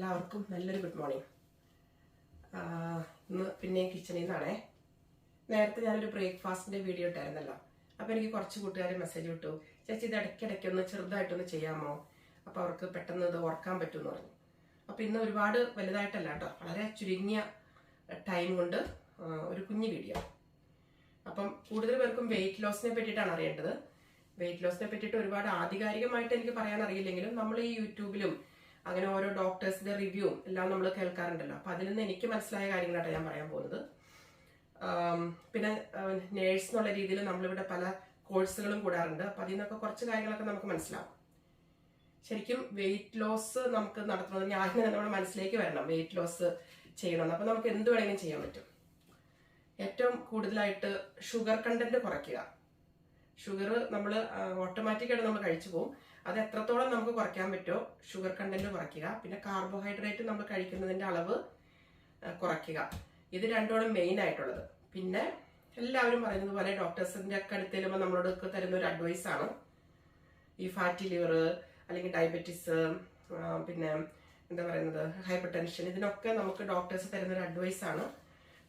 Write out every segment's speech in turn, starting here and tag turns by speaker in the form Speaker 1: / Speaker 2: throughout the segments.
Speaker 1: എല്ലാവർക്കും നല്ലൊരു good morning. ഇന്ന് പിന്നെയും കിച്ചണിൽ നിന്നാണേ. നേരത്തെ ഞാനൊരു ബ്രേക്ക്ഫാസ്റ്റിന്റെ വീഡിയോ ഇട്ടായിരുന്നല്ലോ. അപ്പോൾ എനിക്ക് കുറച്ച് കൂട്ടുകാരെ മെസ്സേജ് വിട്ടു, ചേച്ചി ഇത് ഇടയ്ക്കിടയ്ക്കൊന്ന് ചെറുതായിട്ടൊന്ന് ചെയ്യാമോ, അപ്പോൾ അവർക്ക് പെട്ടെന്ന് ഇത് ഓർക്കാൻ പറ്റുമെന്ന് പറഞ്ഞു. അപ്പോൾ ഇന്ന് ഒരുപാട് വലുതായിട്ടല്ല കേട്ടോ, വളരെ ചുരുങ്ങിയ ടൈം കൊണ്ട് ഒരു കുഞ്ഞു വീഡിയോ. അപ്പം കൂടുതൽ പേർക്കും വെയിറ്റ് ലോസിനെ പറ്റിയിട്ടാണ് അറിയേണ്ടത്. വെയിറ്റ് ലോസിനെ പറ്റിയിട്ട് ഒരുപാട് ആധികാരികമായിട്ട് എനിക്ക് പറയാൻ അറിയില്ലെങ്കിലും നമ്മൾ ഈ യൂട്യൂബിലും അങ്ങനെ ഓരോ ഡോക്ടേഴ്സിന്റെ റിവ്യൂ എല്ലാം നമ്മൾ കേൾക്കാറുണ്ടല്ലോ. അപ്പം അതിൽ നിന്ന് എനിക്ക് മനസ്സിലായ കാര്യങ്ങളാണ് ഞാൻ പറയാൻ പോകുന്നത്. പിന്നെ നേഴ്സ് എന്നുള്ള രീതിയിൽ നമ്മളിവിടെ പല കോഴ്സുകളും കൂടാറുണ്ട്. അപ്പം അതിൽ നിന്നൊക്കെ കുറച്ച് കാര്യങ്ങളൊക്കെ നമുക്ക് മനസ്സിലാവും. ശരിക്കും വെയിറ്റ് ലോസ് നമുക്ക് നടത്തുന്നത് ഞാൻ നമ്മുടെ മനസ്സിലേക്ക് വരണം, വെയിറ്റ് ലോസ് ചെയ്യണമെന്ന്. അപ്പം നമുക്ക് എന്ത് വേണമെങ്കിലും ചെയ്യാൻ പറ്റും. ഏറ്റവും കൂടുതലായിട്ട് ഷുഗർ കണ്ടന്റ് കുറയ്ക്കുക. ഷുഗർ നമ്മൾ ഓട്ടോമാറ്റിക്കായിട്ട് നമ്മൾ കഴിച്ചു പോകും. അത് എത്രത്തോളം നമുക്ക് കുറയ്ക്കാൻ പറ്റുമോ ഷുഗർ കണ്ടന്റ് കുറയ്ക്കുക. പിന്നെ കാർബോഹൈഡ്രേറ്റ് നമ്മൾ കഴിക്കുന്നതിന്റെ അളവ് കുറയ്ക്കുക. ഇത് രണ്ടോടെ മെയിൻ ആയിട്ടുള്ളത്. പിന്നെ എല്ലാവരും പറയുന്നത് പോലെ ഡോക്ടേഴ്സിന്റെ ഒക്കെ അടുത്ത് ചെല്ലുമ്പോൾ നമ്മളോട് തരുന്ന ഒരു അഡ്വൈസ് ആണ് ഈ ഫാറ്റി ലിവർ അല്ലെങ്കിൽ ഡയബറ്റീസ്, പിന്നെ എന്താ പറയുന്നത് ഹൈപ്പർ ടെൻഷൻ, ഇതിനൊക്കെ നമുക്ക് ഡോക്ടേഴ്സ് തരുന്ന ഒരു അഡ്വൈസ് ആണ്.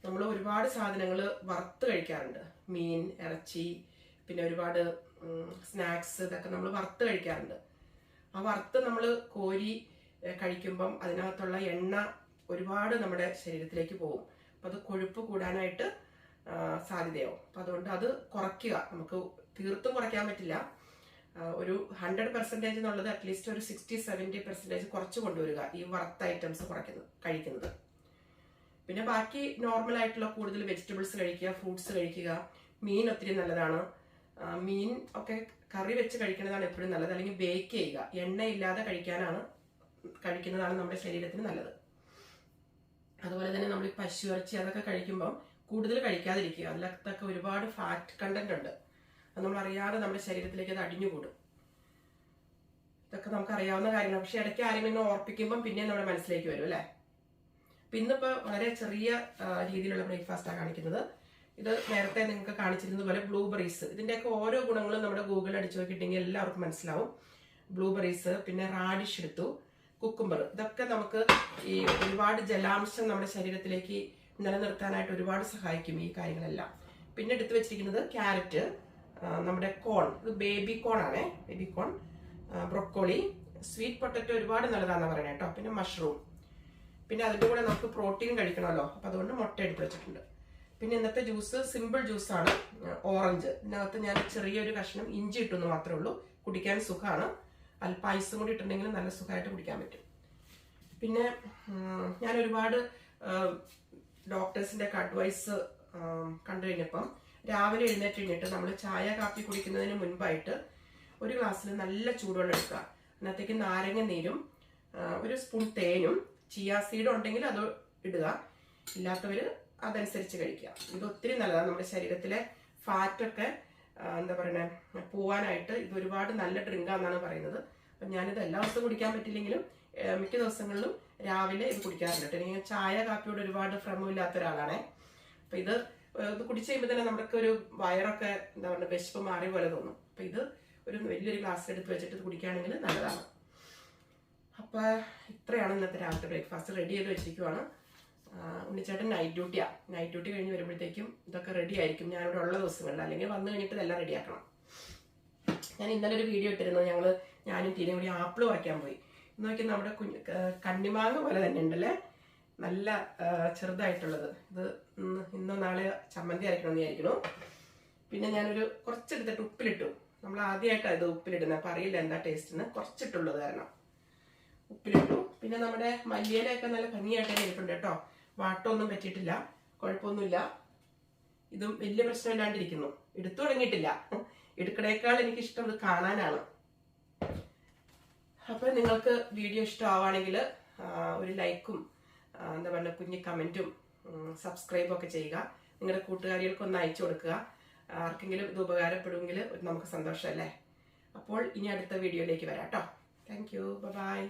Speaker 1: നമ്മൾ ഒരുപാട് സാധനങ്ങൾ വറുത്ത് കഴിക്കാറുണ്ട്. മീൻ, ഇറച്ചി, പിന്നെ ഒരുപാട് സ്നാക്സ്, ഇതൊക്കെ നമ്മൾ വറുത്ത് കഴിക്കാറുണ്ട്. ആ വറുത്ത് നമ്മൾ കോരി കഴിക്കുമ്പം അതിനകത്തുള്ള എണ്ണ ഒരുപാട് നമ്മുടെ ശരീരത്തിലേക്ക് പോകും. അപ്പം അത് കൊഴുപ്പ് കൂടാനായിട്ട് സാധ്യതയാവും. അപ്പം അതുകൊണ്ട് അത് കുറയ്ക്കുക. നമുക്ക് തീർത്തും കുറയ്ക്കാൻ പറ്റില്ല. ഒരു 100% എന്നുള്ളത് അറ്റ്ലീസ്റ്റ് ഒരു 60-70% കുറച്ച് കൊണ്ടുവരിക ഈ വറുത്ത ഐറ്റംസ് കഴിക്കുന്നത്. പിന്നെ ബാക്കി നോർമൽ ആയിട്ടുള്ള കൂടുതൽ വെജിറ്റബിൾസ് കഴിക്കുക, ഫ്രൂട്ട്സ് കഴിക്കുക. മീൻ ഒത്തിരി നല്ലതാണ്. മീൻ ഒക്കെ കറി വെച്ച് കഴിക്കുന്നതാണ് എപ്പോഴും നല്ലത്. അല്ലെങ്കിൽ ബേക്ക് ചെയ്യുക, എണ്ണയില്ലാതെ കഴിക്കുന്നതാണ് നമ്മുടെ ശരീരത്തിന് നല്ലത്. അതുപോലെ തന്നെ നമ്മൾ ഈ പശു ഇറച്ചി അതൊക്കെ കഴിക്കുമ്പോൾ കൂടുതൽ കഴിക്കാതിരിക്കുക. അതിലൊക്കെ ഒരുപാട് ഫാറ്റ് കണ്ടന്റ് ഉണ്ട്. അത് നമ്മൾ അറിയാതെ നമ്മുടെ ശരീരത്തിലേക്ക് അത് അടിഞ്ഞുകൂടും. ഇതൊക്കെ നമുക്ക് അറിയാവുന്ന കാര്യങ്ങളാണ്. പക്ഷെ ഇടയ്ക്ക് ആരെങ്കിലും ഓർപ്പിക്കുമ്പോൾ പിന്നെ നമ്മുടെ മനസ്സിലേക്ക് വരും അല്ലേ. ഇന്നിപ്പോൾ വളരെ ചെറിയ രീതിയിലുള്ള ബ്രേക്ക്ഫാസ്റ്റാണ് കാണിക്കുന്നത്. ഇത് നേരത്തെ നിങ്ങൾക്ക് കാണിച്ചിരുന്നത് പോലെ ബ്ലൂബെറീസ്, ഇതിന്റെയൊക്കെ ഓരോ ഗുണങ്ങളും നമ്മുടെ ഗൂഗിൾ അടിച്ചു നോക്കിയിട്ടുണ്ടെങ്കിൽ എല്ലാവർക്കും മനസ്സിലാവും. ബ്ലൂബെറീസ്, പിന്നെ റാഡിഷ് എടുത്തു, കുക്കുംബർ, ഇതൊക്കെ നമുക്ക് ഈ ഒരുപാട് ജലാംശം നമ്മുടെ ശരീരത്തിലേക്ക് നിലനിർത്താനായിട്ട് ഒരുപാട് സഹായിക്കും ഈ കാര്യങ്ങളെല്ലാം. പിന്നെ എടുത്തു വെച്ചിരിക്കുന്നത് ക്യാരറ്റ്, നമ്മുടെ കോൺ, ഇത് ബേബി കോൺ ആണേ, baby corn, broccoli, sweet potato ഒരുപാട് നല്ലതാണെന്ന് പറയണേ കേട്ടോ. പിന്നെ മഷ്റൂം, പിന്നെ അതിൻ്റെ കൂടെ നമുക്ക് പ്രോട്ടീൻ കഴിക്കണമല്ലോ, അപ്പം അതുകൊണ്ട് മുട്ട എടുത്ത് വെച്ചിട്ടുണ്ട്. പിന്നെ ഇന്നത്തെ ജ്യൂസ് സിമ്പിൾ ജ്യൂസാണ്, ഓറഞ്ച്. ഇതിനകത്ത് ഞാൻ ചെറിയൊരു കഷ്ണം ഇഞ്ചി ഇട്ടെന്ന് മാത്രമേ ഉള്ളൂ. കുടിക്കാൻ സുഖമാണ്. അല്പം ഐസും കൂടി ഇട്ടുണ്ടെങ്കിൽ നല്ല സുഖമായിട്ട് കുടിക്കാൻ പറ്റും. പിന്നെ ഞാൻ ഒരുപാട് ഡോക്ടേഴ്സിന്റെ ഒക്കെ അഡ്വൈസ് കണ്ടു കഴിഞ്ഞപ്പം രാവിലെ എഴുന്നേറ്റ് കഴിഞ്ഞിട്ട് നമ്മൾ ചായ കാപ്പി കുടിക്കുന്നതിന് മുൻപായിട്ട് ഒരു ഗ്ലാസ്സിൽ നല്ല ചൂടുവെള്ളം എടുക്കുക. അതിനകത്തേക്ക് നാരങ്ങ നീരും ഒരു സ്പൂൺ തേനും ചിയാ സീഡ് ഉണ്ടെങ്കിൽ അത് ഇടുക. ഇല്ലാത്തവർ അതനുസരിച്ച് കഴിക്കുക. ഇത് ഒത്തിരി നല്ലതാണ്. നമ്മുടെ ശരീരത്തിലെ ഫാറ്റൊക്കെ എന്താ പറയണേ പോവാനായിട്ട് ഇത് ഒരുപാട് നല്ല ഡ്രിങ്കാന്നാണ് പറയുന്നത്. അപ്പം ഞാനിത് എല്ലാ ദിവസവും കുടിക്കാൻ പറ്റില്ലെങ്കിലും മിക്ക ദിവസങ്ങളിലും രാവിലെ ഇത് കുടിക്കാറുണ്ട്. എനിക്ക് ചായ കാപ്പിയോട് ഒരുപാട് ഭ്രമമില്ലാത്ത ഒരാളാണേ. അപ്പം ഇത് കുടിച്ചു കഴിയുമ്പോൾ തന്നെ നമുക്ക് ഒരു വയറൊക്കെ എന്താ പറയുക വിശപ്പ് മാറിയ പോലെ തോന്നും. അപ്പം ഇത് ഒരു വലിയൊരു ഗ്ലാസ് എടുത്ത് വെച്ചിട്ട് ഇത് കുടിക്കുകയാണെങ്കിൽ നല്ലതാണ്. അപ്പം ഇത്രയാണ് ഇന്നത്തെ രാവിലത്തെ ബ്രേക്ക്ഫാസ്റ്റ്. റെഡി ചെയ്ത് വെച്ചിരിക്കുവാണ്. ഉണ്ണിച്ചേട്ടൻ നൈറ്റ് ഡ്യൂട്ടി കഴിഞ്ഞ് വരുമ്പോഴത്തേക്കും ഇതൊക്കെ റെഡി ആയിരിക്കും ഞാനിവിടെ ഉള്ള ദിവസങ്ങളിൽ. അല്ലെങ്കിൽ വന്നു കഴിഞ്ഞിട്ട് ഇതെല്ലാം റെഡിയാക്കണം. ഞാൻ ഇന്നലെ ഒരു വീഡിയോ ഇട്ടിരുന്നു. ഞാനും ടീനും കൂടി ആപ്പിൾ വയ്ക്കാൻ പോയി. നോക്കി നമ്മുടെ കണ്ണിമാങ്ങ പോലെ തന്നെ ഉണ്ടല്ലേ, നല്ല ചെറുതായിട്ടുള്ളത്. ഇത് ഇന്നോ നാളെ ചമ്മന്തി അരക്കണമെന്ന് വിചാരിക്കണു. പിന്നെ ഞാനൊരു കുറച്ചെടുത്തിട്ട് ഉപ്പിലിട്ടു. നമ്മൾ ആദ്യമായിട്ടാണ് ഇത് ഉപ്പിലിടുന്നത്. അപ്പം അറിയില്ല എന്താ ടേസ്റ്റ്, കുറച്ചിട്ടുള്ളത് കാരണം ഉപ്പിലിട്ടു. പിന്നെ നമ്മുടെ മല്ലിയിലൊക്കെ നല്ല ഭംഗിയായിട്ട് തന്നെ ഇരിപ്പുണ്ട് കേട്ടോ. വാട്ടമൊന്നും പറ്റിയിട്ടില്ല, കുഴപ്പമൊന്നുമില്ല. ഇതും വലിയ പ്രശ്നമില്ലാണ്ടിരിക്കുന്നു. എടുത്തു തുടങ്ങിയിട്ടില്ല. എടുക്കണേക്കാൾ എനിക്കിഷ്ടം ഇത് കാണാനാണ്. അപ്പം നിങ്ങൾക്ക് വീഡിയോ ഇഷ്ടമാവുകയാണെങ്കിൽ ഒരു ലൈക്കും എന്താ പറയുക കുഞ്ഞ് കമൻറ്റും സബ്സ്ക്രൈബും ഒക്കെ ചെയ്യുക. നിങ്ങളുടെ കൂട്ടുകാരികൾക്കൊന്ന് അയച്ചു കൊടുക്കുക. ആർക്കെങ്കിലും ഇത് ഉപകാരപ്പെടുമെങ്കിൽ നമുക്ക് സന്തോഷമല്ലേ. അപ്പോൾ ഇനി അടുത്ത വീഡിയോയിലേക്ക് വരാം കേട്ടോ. Thank you, by.